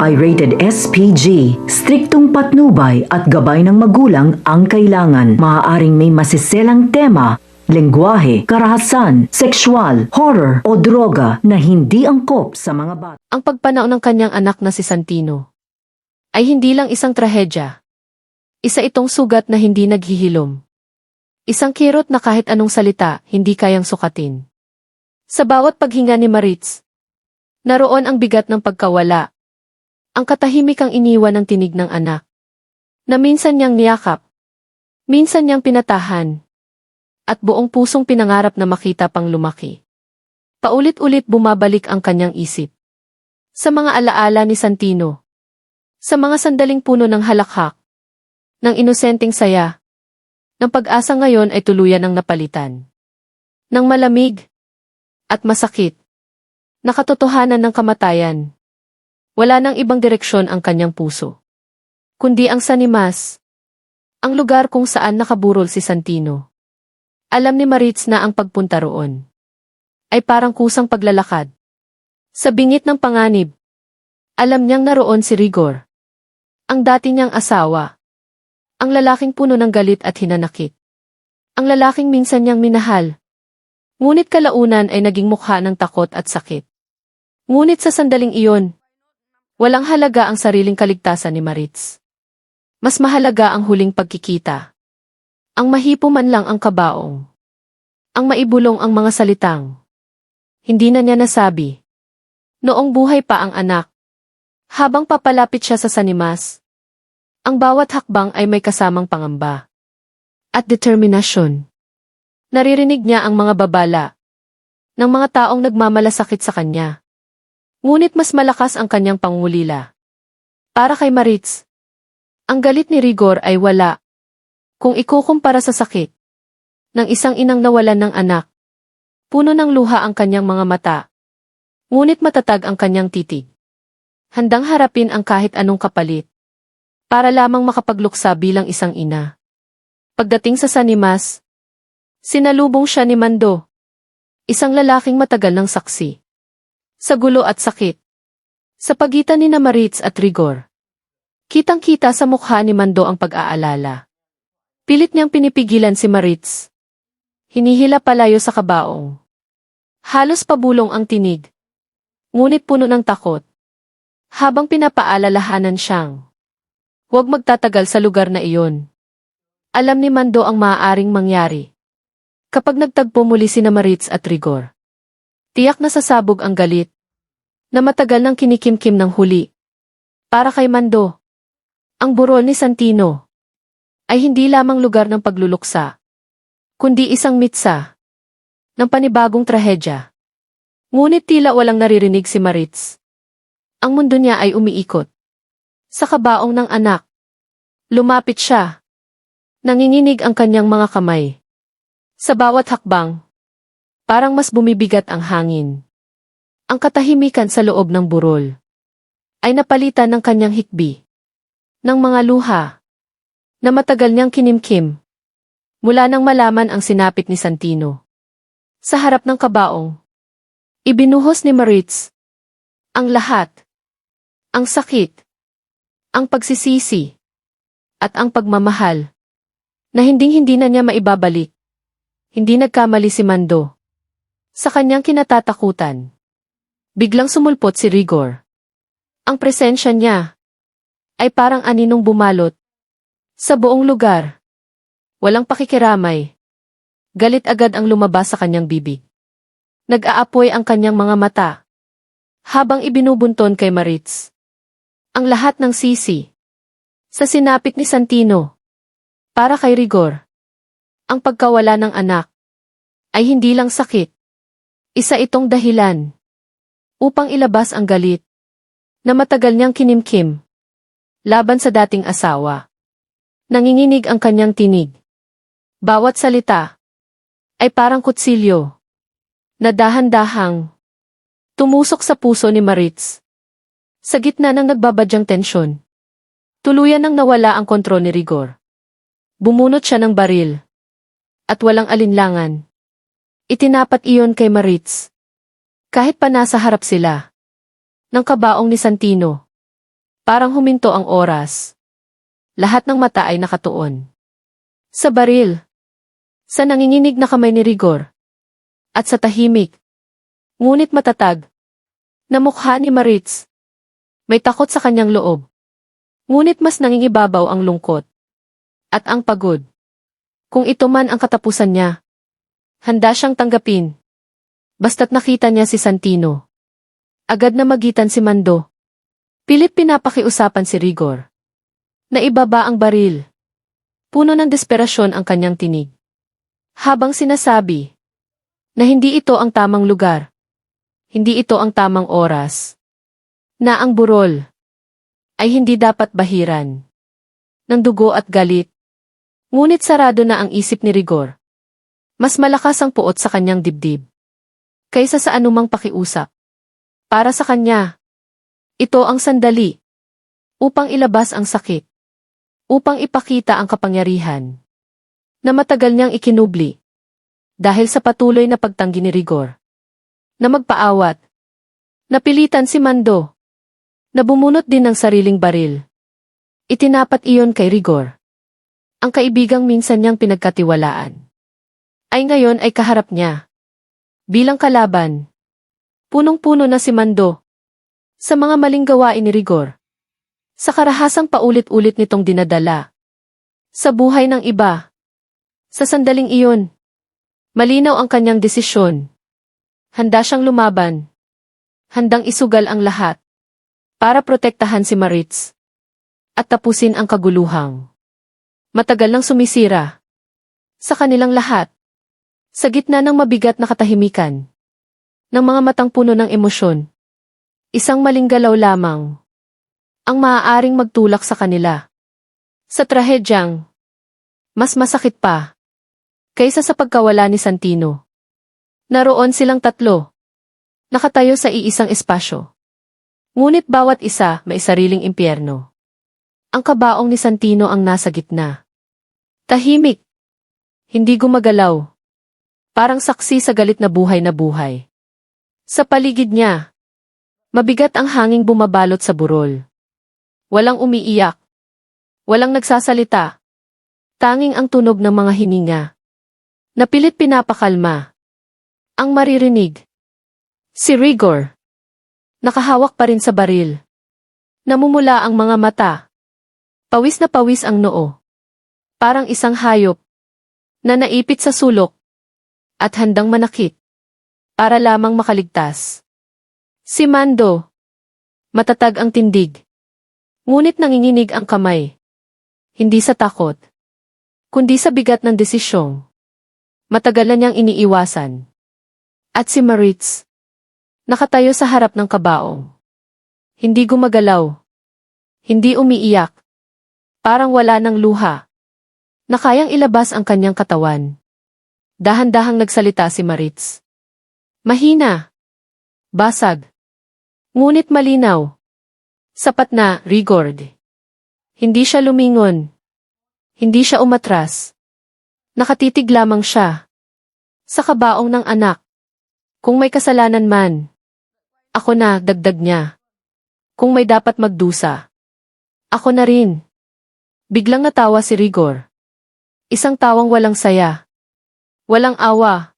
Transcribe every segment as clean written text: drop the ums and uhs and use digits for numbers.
ay rated SPG. Striktong patnubay at gabay ng magulang ang kailangan. Maaaring may masiselang tema, lengguwahe, karahasan, sexual, horror o droga na hindi angkop sa mga bata. Ang pagpanaw ng kanyang anak na si Santino ay hindi lang isang trahedya. Isa itong sugat na hindi naghihilom. Isang kirot na kahit anong salita hindi kayang sukatin. Sa bawat paghinga ni Maritz, naroon ang bigat ng pagkawala. Ang katahimikang iniwan ng tinig ng anak, na minsan niyang niyakap, minsan niyang pinatahan, at buong pusong pinangarap na makita pang lumaki. Paulit-ulit bumabalik ang kanyang isip. Sa mga alaala ni Santino, sa mga sandaling puno ng halakhak, ng inosenteng saya, ng pag-asa ngayon ay tuluyan ng napalitan. Ng malamig at masakit, na katotohanan ng kamatayan. Wala nang ibang direksyon ang kanyang puso, kundi ang sanimas, ang lugar kung saan nakaburol si Santino. Alam ni Maritz na ang pagpunta roon ay parang kusang paglalakad. Sa bingit ng panganib, alam niyang naroon si Rigor, ang dati niyang asawa, ang lalaking puno ng galit at hinanakit, ang lalaking minsan niyang minahal, ngunit kalaunan ay naging mukha ng takot at sakit. Ngunit sa sandaling iyon, walang halaga ang sariling kaligtasan ni Maritz. Mas mahalaga ang huling pagkikita. Ang mahipo man lang ang kabaong. Ang maibulong ang mga salitang hindi na niya nasabi. Noong buhay pa ang anak. Habang papalapit siya sa sanimas, ang bawat hakbang ay may kasamang pangamba at determinasyon. Naririnig niya ang mga babala ng mga taong nagmamalasakit sa kanya. Ngunit mas malakas ang kanyang pangungulila. Para kay Maritz, ang galit ni Rigor ay wala kung ikukumpara sa sakit ng isang inang nawalan ng anak. Puno ng luha ang kanyang mga mata, ngunit matatag ang kanyang titig. Handang harapin ang kahit anong kapalit para lamang makapagluksa bilang isang ina. Pagdating sa sanimas, sinalubong siya ni Mando, isang lalaking matagal ng saksi. Sa gulo at sakit, sa pagitan ni Maritz at Rigor, kitang-kita sa mukha ni Mando ang pag-aalala. Pilit niyang pinipigilan si Maritz. Hinihila palayo sa kabaong. Halos pabulong ang tinig, ngunit puno ng takot. Habang pinapaalalahanan siyang huwag magtatagal sa lugar na iyon. Alam ni Mando ang maaaring mangyari kapag nagtagpo muli sina Maritz at Rigor. Tiyak na sasabog ang galit na matagal nang kinikimkim ng huli. Para kay Mando, ang burol ni Santino ay hindi lamang lugar ng pagluluksa, kundi isang mitsa ng panibagong trahedya. Ngunit tila walang naririnig si Maritz. Ang mundo niya ay umiikot sa kabaong ng anak. Lumapit siya. Nanginginig ang kanyang mga kamay. Sa bawat hakbang, parang mas bumibigat ang hangin. Ang katahimikan sa loob ng burol ay napalitan ng kanyang hikbi, ng mga luha na matagal niyang kinimkim mula nang malaman ang sinapit ni Santino. Sa harap ng kabaong, ibinuhos ni Maritz ang lahat, ang sakit, ang pagsisisi, at ang pagmamahal na hinding-hindi na niya maibabalik. Hindi nagkamali si Mando. Sa kanyang kinatatakutan, biglang sumulpot si Rigor. Ang presensya niya ay parang aninong bumalot sa buong lugar. Walang pakikiramay. Galit agad ang lumabas sa kanyang bibig. Nag-aapoy ang kanyang mga mata habang ibinubunton kay Maritz ang lahat ng sisi sa sinapit ni Santino. Para kay Rigor, ang pagkawala ng anak ay hindi lang sakit. Isa itong dahilan upang ilabas ang galit na matagal niyang kinimkim laban sa dating asawa. Nanginginig ang kanyang tinig. Bawat salita ay parang kutsilyo na dahan-dahang tumusok sa puso ni Maritz. Sa gitna ng nagbabadyang tensyon, tuluyan nang nawala ang kontrol ni Rigor. Bumunot siya ng baril at walang alinlangan itinapat iyon kay Maritz. Kahit pa nasa harap sila ng kabaong ni Santino, Parang huminto ang oras. Lahat ng mata ay nakatuon sa baril, sa nanginginig na kamay ni Rigor, at sa tahimik, ngunit matatag, na mukha ni Maritz. May takot sa kanyang loob, ngunit mas nangingibabaw ang lungkot at ang pagod. Kung ito man ang katapusan niya, handa siyang tanggapin. Basta't nakita niya si Santino. Agad na magitan si Mando. Pilit pinapakiusapan si Rigor. Naibaba ang baril. Puno ng desperasyon ang kanyang tinig. Habang sinasabi na hindi ito ang tamang lugar. Hindi ito ang tamang oras. Na ang burol ay hindi dapat bahiran ng dugo at galit. Ngunit sarado na ang isip ni Rigor. Mas malakas ang puot sa kanyang dibdib kaysa sa anumang pakiusap. Para sa kanya, ito ang sandali upang ilabas ang sakit, upang ipakita ang kapangyarihan na matagal niyang ikinubli dahil sa patuloy na pagtanggi ni Rigor. Na magpaawat, napilitan si Mando na bumunot din ng sariling baril. Itinapat iyon kay Rigor. Ang kaibigang minsan niyang pinagkatiwalaan ay ngayon ay kaharap niya. Bilang kalaban, punong-puno na si Mando sa mga maling gawain ni Rigor. Sa karahasang paulit-ulit nitong dinadala sa buhay ng iba. Sa sandaling iyon, malinaw ang kanyang desisyon. Handa siyang lumaban. Handang isugal ang lahat para protektahan si Maritz at tapusin ang kaguluhang matagal nang sumisira sa kanilang lahat. Sa gitna ng mabigat na katahimikan ng mga matang puno ng emosyon, isang maling galaw lamang ang maaaring magtulak sa kanila sa trahedyang mas masakit pa kaysa sa pagkawala ni Santino. Naroon silang tatlo, nakatayo sa iisang espasyo. Ngunit bawat isa may sariling impyerno. Ang kabaong ni Santino ang nasa gitna. Tahimik, hindi gumagalaw, parang saksi sa galit na buhay na buhay. Sa paligid niya, mabigat ang hanging bumabalot sa burol. Walang umiiyak, walang nagsasalita, tanging ang tunog ng mga hininga. Napilit pinapakalma ang maririnig. Si Rigor, nakahawak pa rin sa baril. Namumula ang mga mata. Pawis na pawis ang noo. Parang isang hayop na naipit sa sulok at handang manakit para lamang makaligtas. Si Mando, matatag ang tindig. Ngunit nanginginig ang kamay. Hindi sa takot, kundi sa bigat ng desisyong matagal na niyang iniiwasan. At si Maritz, nakatayo sa harap ng kabaong. Hindi gumagalaw. Hindi umiiyak. Parang wala ng luha na kayang ilabas ang kanyang katawan. Dahan-dahang nagsalita si Maritz. Mahina. Basag. Ngunit malinaw. Sapat na, Rigor. Hindi siya lumingon. Hindi siya umatras. Nakatitig lamang siya sa kabaong ng anak. Kung may kasalanan man, ako na, dagdag niya. Kung may dapat magdusa, ako na rin. Biglang natawa si Rigor. Isang tawang walang saya. Walang awa.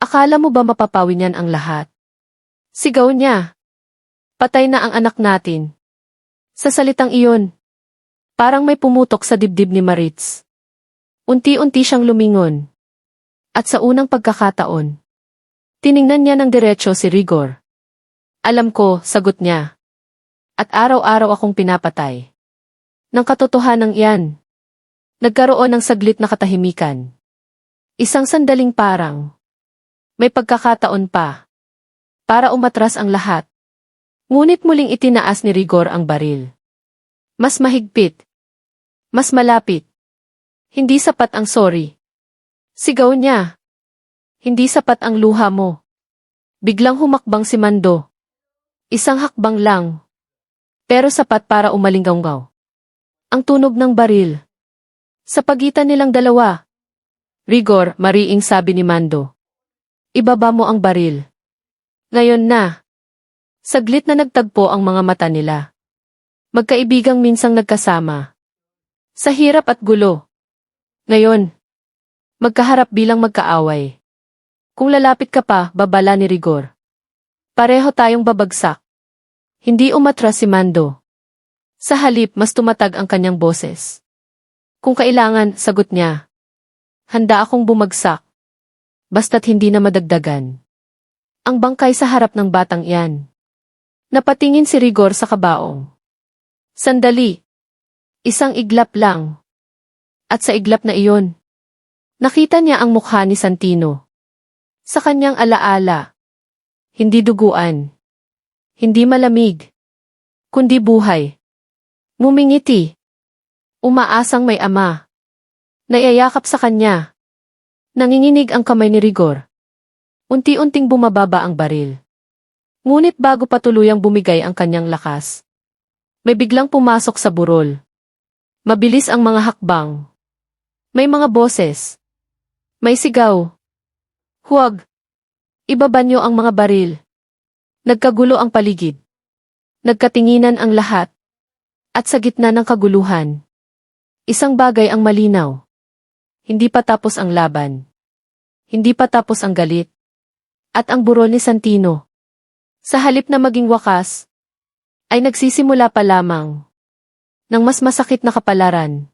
Akala mo ba mapapawi niyan ang lahat? Sigaw niya. Patay na ang anak natin. Sa salitang iyon, parang may pumutok sa dibdib ni Maritz. Unti-unti siyang lumingon. At sa unang pagkakataon, tiningnan niya ng diretso si Rigor. Alam ko, sagot niya. At araw-araw akong pinapatay. Ng katotohanan iyan, nagkaroon ng saglit na katahimikan. Isang sandaling parang may pagkakataon pa para umatras ang lahat. Ngunit muling itinaas ni Rigor ang baril. Mas mahigpit. Mas malapit. Hindi sapat ang sorry. Sigaw niya. Hindi sapat ang luha mo. Biglang humakbang si Mando. Isang hakbang lang. Pero sapat para umalinggaw. Ang tunog ng baril. Sa pagitan nilang dalawa. Rigor, mariing sabi ni Mando. Ibaba mo ang baril. Ngayon na. Saglit na nagtagpo ang mga mata nila. Magkaibigang minsang nagkasama. Sa hirap at gulo. Ngayon, magkaharap bilang magkaaway. Kung lalapit ka pa, babala ni Rigor. Pareho tayong babagsak. Hindi umatras si Mando. Sa halip, mas tumatag ang kanyang boses. Kung kailangan, sagot niya. Handa akong bumagsak. Basta't hindi na madagdagan. Ang bangkay sa harap ng batang iyan. Napatingin si Rigor sa kabaong. Sandali. Isang iglap lang. At sa iglap na iyon, nakita niya ang mukha ni Santino. Sa kanyang alaala. Hindi duguan. Hindi malamig. Kundi buhay. Ngumingiti. Umaasang may ama. Naiayakap sa kanya. Nanginginig ang kamay ni Rigor. Unti-unting bumababa ang baril. Ngunit bago pa tuluyang bumigay ang kanyang lakas, may biglang pumasok sa burol. Mabilis ang mga hakbang. May mga boses. May sigaw. Huwag. Ibaba niyo ang mga baril. Nagkagulo ang paligid. Nagkatinginan ang lahat. At sa gitna ng kaguluhan, isang bagay ang malinaw. Hindi pa tapos ang laban. Hindi pa tapos ang galit. At ang burol ni Santino. Sa halip na maging wakas, ay nagsisimula pa lamang ng mas masakit na kapalaran.